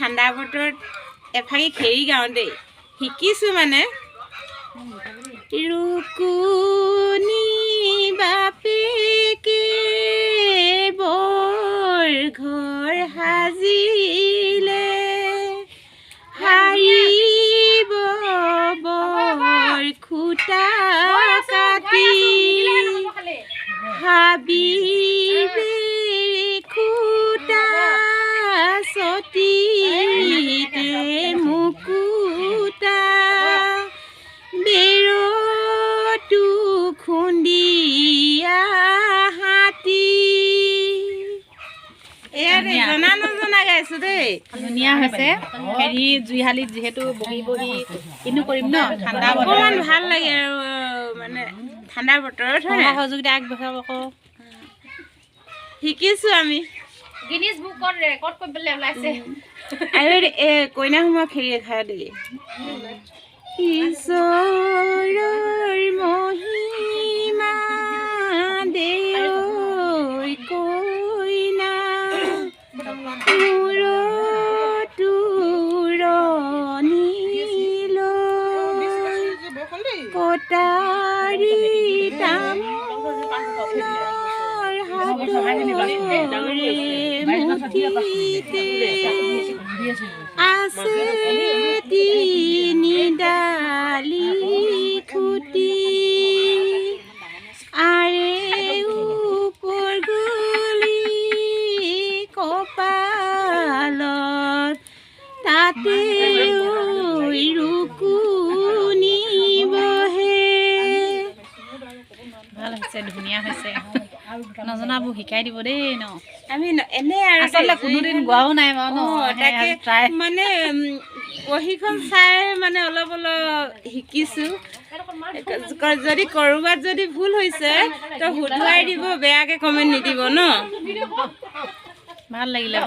ঠাণ্ডা বতৰত এফাকি খেৰি গাওঁ দেই শিকিছোঁ মানে ৰুকুনি বাপেকে বৰ ঘৰ সাজিলে হাৰিব বৰ খুটা কাটি হাবিবে খুটা সতীতে মুকুতা বেৰটো খুন্দিয়া হাতী এয়া জনা নজনা গাইছোঁ দেই ধুনীয়া হৈছে হেৰি জুইশালীত যিহেতু বহি বহি কিনো কৰিম ন ঠাণ্ডা অকণমান ভাল লাগে আৰু মানে ঠাণ্ডা বতৰত সহযোগিতা আগবঢ়াব আকৌ শিকিছোঁ আমি গিনিজ বুকত ৰেকৰ্ড কৰিবলৈ ওলাইছে আৰু কইনা সোমোৱা খেৰি এখাৰ দেই ঈশ্বৰৰ মহিমা দেৱৈ কইনা কটাৰী তামৰ মুঠিতে আছে তিনিডালি খুটি আৰে ওপৰ গলি কপালত তাতে ৰুকুনি বহে ভাল হৈছে ধুনীয়া হৈছে নজনাবোৰ শিকাই দিব দেই ন আমি এনে আৰু আচলতে কোনোদিন গোৱাও নাই বাৰু ন তাকে মানে বহীখন চাই মানে অলপ অলপ শিকিছোঁ যদি ক'ৰবাত যদি ভুল হৈছে তো শুধুৱাই দিব বেয়াকৈ কমেণ্ট নিদিব ন ভাল লাগিলে